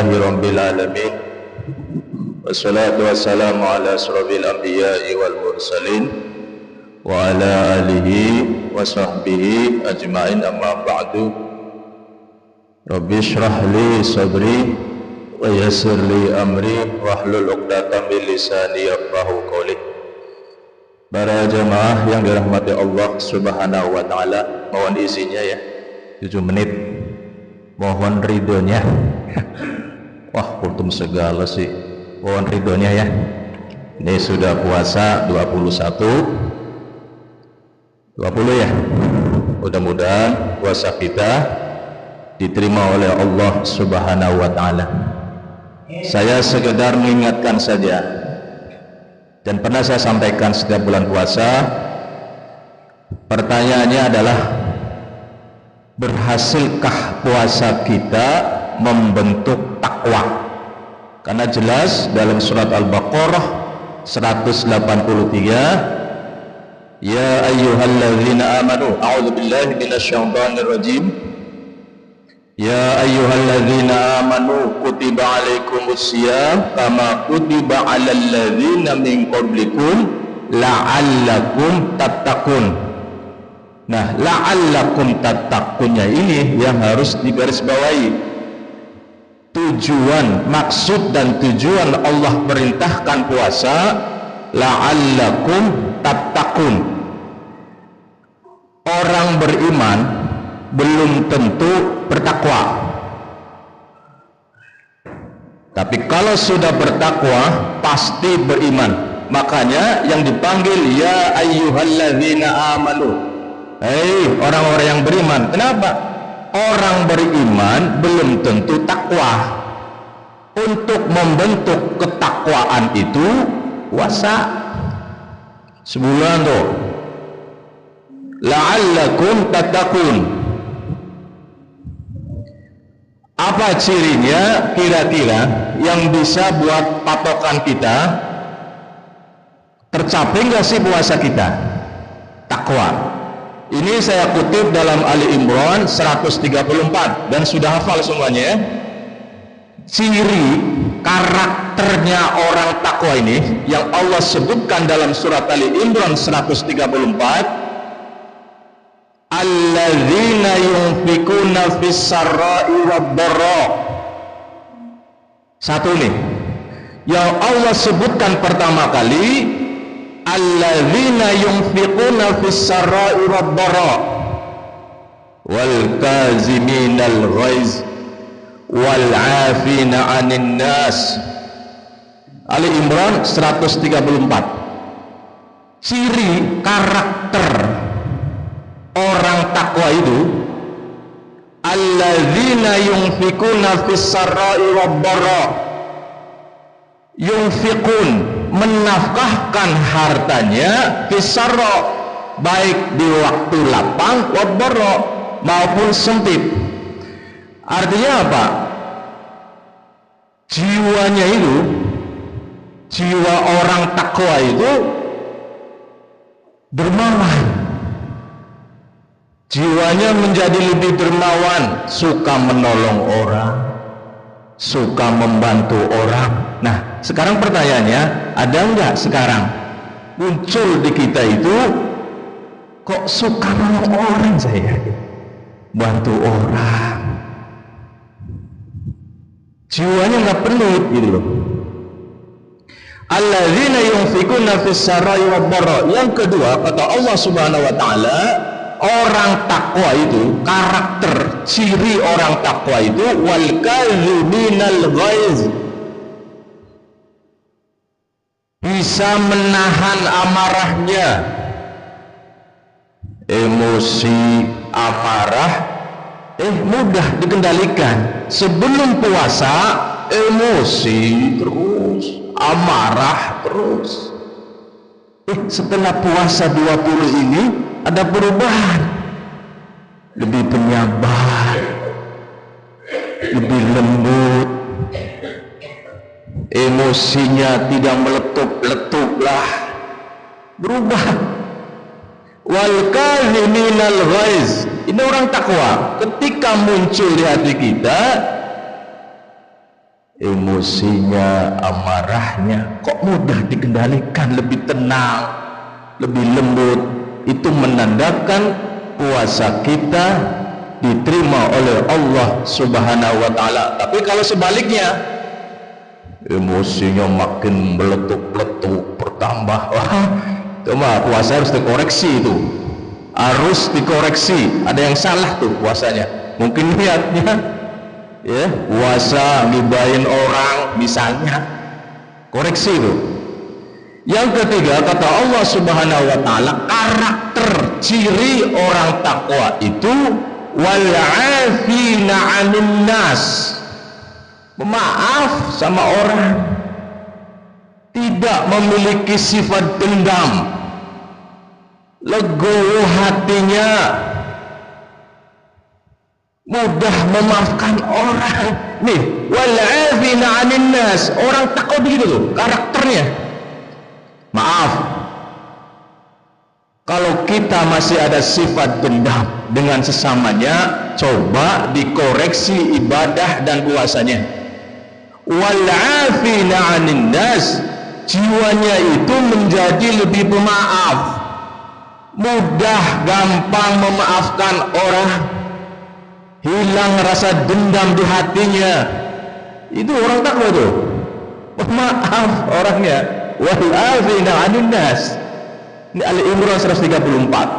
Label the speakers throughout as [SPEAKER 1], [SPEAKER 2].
[SPEAKER 1] Alhamdulillahi Rabbil Alamin. Wassalatu wassalamu ala asrafil anbiya'i wal mursalin wa ala alihi wa sahbihi ajma'in, amma ba'du. Rabbi shrah li sadri wa yassir li amri wahlul 'uqdatam min lisani yafqahu qawli. Para jemaah yang dirahmati Allah Subhanahu wa taala, mohon izinnya ya 7 menit. Mohon ridhonya. Wah, kultum segala sih. Mohon ridhonya ya. Ini sudah puasa 20 ya. Mudah-mudahan puasa kita diterima oleh Allah Subhanahu wa taala. Saya sekedar mengingatkan saja, dan pernah saya sampaikan setiap bulan puasa, pertanyaannya adalah, berhasilkah puasa kita membentuk takwa? Karena jelas dalam surat Al-Baqarah 183, ya ayyuhalladzina amanu, a'udzubillahi minasyaitonir rajim, ya ayyuhalladzina amanu kutiba alaikumusiyam kama kutiba alal ladzina min qablikum la'allakum tattaqun. Nah, la'allakum tattaqunnya ini yang harus digarisbawahi. Tujuan, maksud dan tujuan Allah perintahkan puasa, la'allakum tattaqun. Orang beriman belum tentu bertakwa, tapi kalau sudah bertakwa pasti beriman. Makanya yang dipanggil ya ayyuhalladzina amanu, hei orang-orang yang beriman. Kenapa? Orang beriman belum tentu takwa. Untuk membentuk ketakwaan itu puasa sebulan tuh, la'allakum tattaqun. Apa cirinya kira-kira yang bisa buat patokan kita tercapai nggak sih puasa kita? Takwa. Ini saya kutip dalam Ali Imran 134 dan sudah hafal semuanya. Ciri karakternya orang takwa ini yang Allah sebutkan dalam surat Ali Imran 134, alladzina yunfikuna fis sarra'i wad dharra. Satu nih yang Allah sebutkan pertama kali, alladzina yunfiquna fis sarra'i wad dharra wal kaziminal ghaiz wal 'afina 'anil nas. Ali Imran 134. Ciri karakter orang takwa itu, alladzina yunfiquna fis sarra'i wad dharra. Yunfiqun, menafkahkan hartanya, fisarro, baik di waktu lapang, wabbarro, maupun sempit. Artinya apa? Jiwanya itu, jiwa orang takwa itu dermawan. Jiwanya menjadi lebih dermawan, suka menolong orang, suka membantu orang. Nah, sekarang pertanyaannya, ada enggak sekarang muncul di kita itu, kok suka menolong orang, saya bantu orang, jiwanya enggak penuh gitu loh. Alladzina yunfikuna fis sarra'i wad dharra. Yang kedua, kata Allah Subhanahu wa taala, orang takwa itu, karakter ciri orang takwa itu, wal kaziminal ghaiz, bisa menahan amarahnya. Emosi, amarah mudah dikendalikan. Sebelum puasa emosi terus, amarah terus. Setelah puasa 20 ini ada perubahan, lebih penyabar, lebih lembut, emosinya tidak meletup-letup lah, berubah. Wal kaziminal ghaiz, ini orang takwa. Ketika muncul di hati kita emosinya, amarahnya kok mudah dikendalikan, lebih tenang, lebih lembut. Itu menandakan puasa kita diterima oleh Allah Subhanahu wa ta'ala. Tapi kalau sebaliknya, emosinya makin meletup-letup, bertambah, cuma puasa harus dikoreksi itu. Harus dikoreksi. Ada yang salah tuh puasanya. Mungkin niatnya ya puasa ngibain orang misalnya, koreksi itu. Yang ketiga, kata Allah Subhanahu wa ta'ala, karakter ciri orang takwa itu wal 'afina 'anil nas, pemaaf sama orang, tidak memiliki sifat dendam, legowo hatinya, mudah memaafkan orang. Nih, wal 'afina 'anil nas, orang takwa begitu tuh karakternya. Maaf, kalau kita masih ada sifat dendam dengan sesamanya, coba dikoreksi ibadah dan puasanya. Wal 'afina 'anil nas, jiwanya itu menjadi lebih pemaaf, mudah gampang memaafkan orang, hilang rasa dendam di hatinya. Itu orang takwa tuh, pemaaf orangnya. Wal 'afina 'anil nas. Ini Ali Imran 134.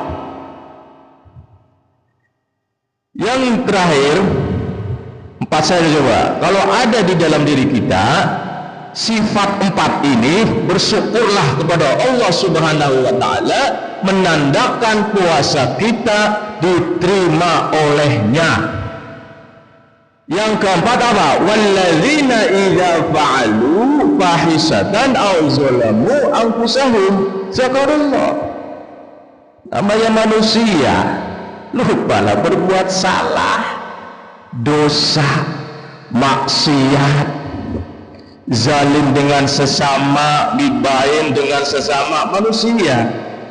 [SPEAKER 1] Yang terakhir, 4 saya coba. Kalau ada di dalam diri kita sifat 4 ini, bersyukurlah kepada Allah Subhanahu wa ta'ala, menandakan puasa kita diterima olehnya. Yang keempat apa? Walladzina idza fa'alu fahisatan aw zalamu anfusahum zakarullah. Namanya manusia, lupalah berbuat salah, dosa, maksiat, zalim dengan sesama, gibain dengan sesama manusia.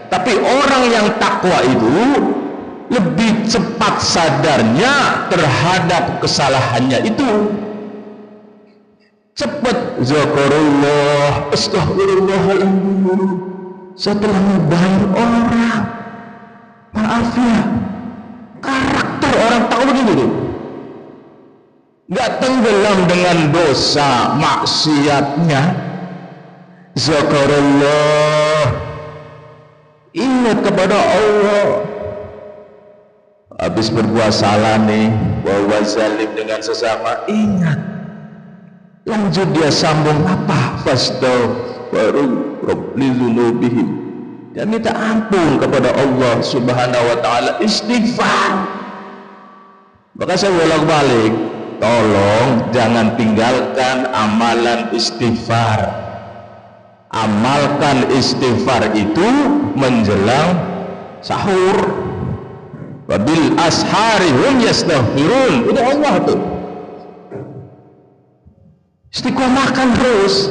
[SPEAKER 1] Tapi orang yang takwa itu lebih cepat sadarnya terhadap kesalahannya itu. Cepat zakarullah, astaghfirullahaladzim, setelah membayar orang. Maaf ya, karakter orang takwa begitu tuh, nggak tenggelam dengan dosa maksiatnya. Zakarullah, ingat kepada Allah. Habis berbuat salah nih, bahwa zalim dengan sesama, ingat. Lanjut dia sambung apa? Fastaghfiru rabbi dzunubihim. Dia minta ampun kepada Allah Subhanahu wa ta'ala, istighfar. Maka saya bolak-balik, tolong jangan tinggalkan amalan istighfar. Amalkan istighfar itu menjelang sahur. Wabil ashari hum yastaghfirun. Itu Allah tuh. Istiqomahkan terus.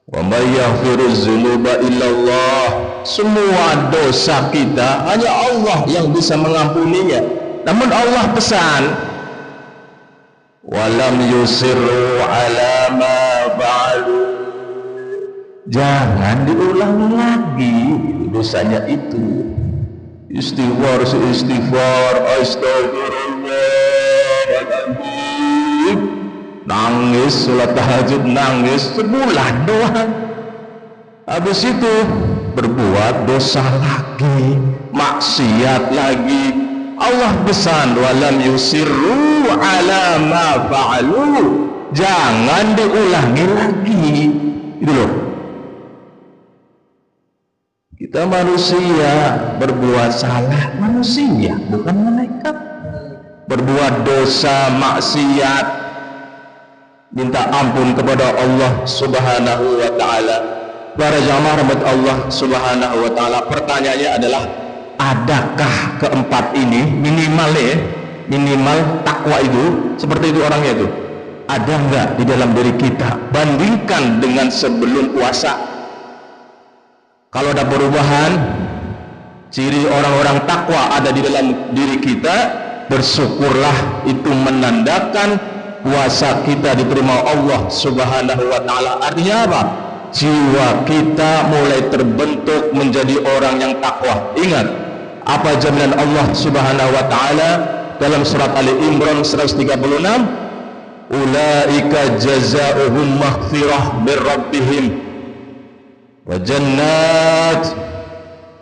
[SPEAKER 1] Wa may yaghfiruz dzunuba illallah. Semua dosa kita hanya Allah yang bisa mengampuninya. Namun Allah pesan, walam yusirru ala ma fa'alu. Jangan diulangi lagi dosanya itu. Istighfar, astagfirullahaladzim. Nangis, sholat tahajud nangis sebulan doang. Habis itu berbuat dosa lagi, maksiat lagi. Allah pesan, walam yusirru ala ma fa'alu. Jangan diulangi lagi. Itu loh. Kita manusia, berbuat salah manusia, bukan malaikat. Berbuat dosa, maksiat, minta ampun kepada Allah Subhanahu wa ta'ala. Para jamaah rahmat Allah Subhanahu wa ta'ala, pertanyaannya adalah, adakah keempat ini minimal ya? Minimal takwa itu seperti itu orangnya itu. Ada enggak di dalam diri kita? Bandingkan dengan sebelum puasa. Kalau ada perubahan, ciri orang-orang takwa ada di dalam diri kita, bersyukurlah, itu menandakan puasa kita diterima Allah Subhanahu wa taala. Artinya apa? Jiwa kita mulai terbentuk menjadi orang yang takwa. Ingat, apa jaminan Allah Subhanahu wa taala dalam surat Ali Imran 136? Ulaika jazaohum maghfirah min rabbihim wa jannat.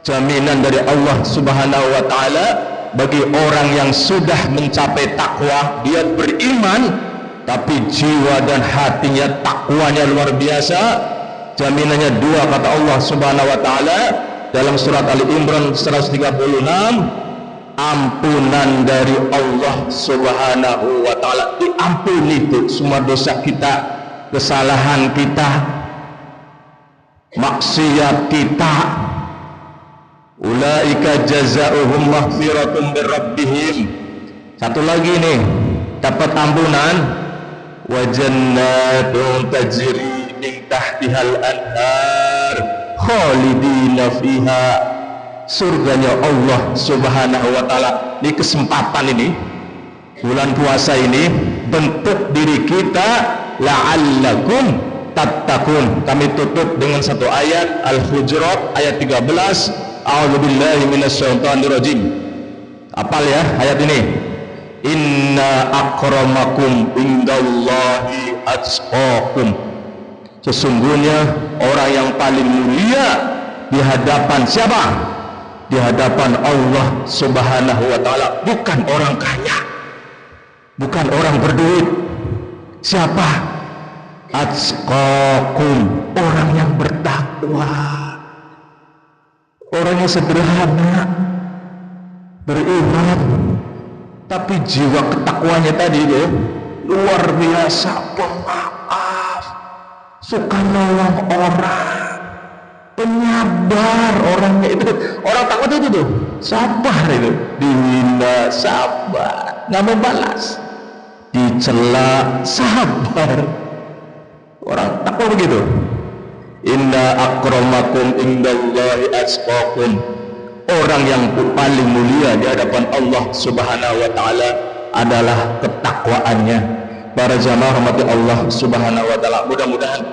[SPEAKER 1] Jaminan dari Allah Subhanahu wa taala bagi orang yang sudah mencapai takwa, dia beriman tapi jiwa dan hatinya takwanya luar biasa. Jaminannya dua, kata Allah Subhanahu wa taala dalam surat Ali Imran 136, ampunan dari Allah Subhanahu wa taala, diampuni itu semua dosa kita, kesalahan kita, maksiat kita. Ulaika jazaohum maghfiratun min rabbihim. Satu lagi nih, dapat ampunan, wa jannatun tajri min tahtihal anhar khalidina fiha. Surganya Allah Subhanahu wa taala. Di kesempatan ini, bulan puasa ini, bentuk diri kita la'allakum tattaqun. Kami tutup dengan satu ayat Al-Hujurat ayat 13. A'udzubillahi minasyaitonir rajim. Apal ya ayat ini. Inna akramakum indallahi atqakum. Sesungguhnya orang yang paling mulia di hadapan siapa? Di hadapan Allah Subhanahu wa taala, bukan orang kaya, bukan orang berduit. Siapa? Atqakum, orang yang bertakwa. Orang yang sederhana, beriman, tapi jiwa ketakwanya tadi itu luar biasa, pemaaf, suka nolong orang, penyabar. Orangnya itu, orang takwa itu tuh sabar, itu dihina sabar, nggak mau balas, dicela sabar. Orang takwa begitu. Inna akramakum indallahi atqakum. Orang yang paling mulia di hadapan Allah Subhanahu wa taala adalah ketakwaannya. Para jamaah rahmati Allah Subhanahu wa taala, mudah-mudahan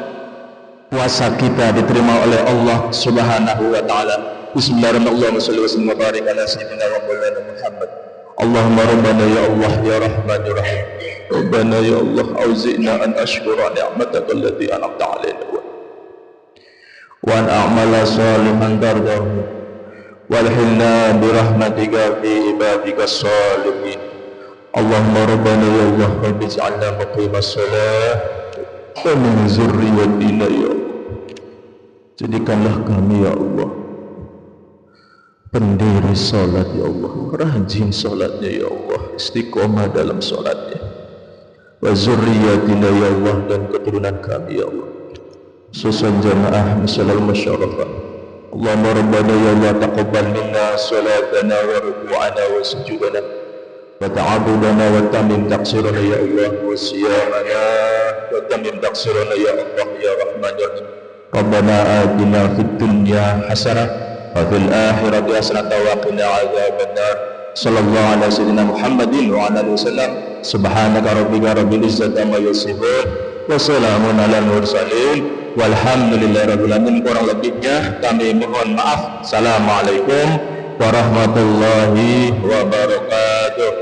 [SPEAKER 1] puasa kita diterima oleh Allah Subhanahu wa taala. Bismillahirrahmanirrahim. Sallallahu wa barik ala sayyidina wa maulana Muhammad. Allahumma rabbana ya Allah ya Rahman ya Rahim. Rabbana ya Allah auzi'na an ashkura ni'mataka allati an'amta 'alaina wa an a'mala salihan tardahu walhilna birahmatika fi ibadika salihin. Allahumma rabbana ya Allah rabbi ij'alna muqimas salah wa min zurriyyatina ya Allah. Jadikanlah kami ya Allah pendiri salat ya Allah, rajin salatnya ya Allah, istiqomah dalam salatnya. Wa zurriyyatina ya Allah, dan keturunan kami ya Allah, khususan jamaah masyaallah masyarafah. Allahumma rabbana ya Allah taqabbal minna salatana wa ruku'ana wa sujudana wa ta'abudana wa tamim taqsirana ya Allah wa siyamana wa tamim taqsirana ya Allah ya Rahman ya Rahim. Rabbana atina fid dunya hasanah wa fil akhirati hasanah wa qina adzabannar. Sallallahu ala sayyidina Muhammadin wa ala alihi wasallam. Subhanaka rabbika rabbil izzati amma yasifun wa salamun alal mursalin walhamdulillahi rabbil alamin. Kurang lebihnya kami mohon maaf. Assalamualaikum warahmatullahi wabarakatuh.